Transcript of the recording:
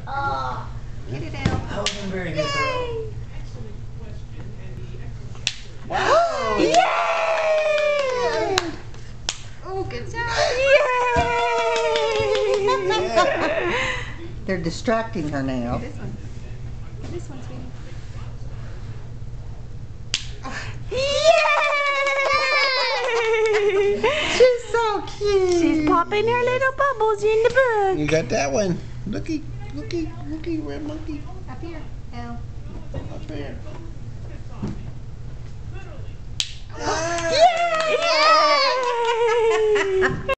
Oh, Get it, Elle. that was a very good throw. Wow! Yay! Oh, good job! Yay! Yeah. They're distracting her now. This one. This one, sweetie. Yay! She's so cute. She's popping her little bubbles in the book. You got that one. Looky, looky, looky, red monkey. Up here, Elle. Up there. Yay!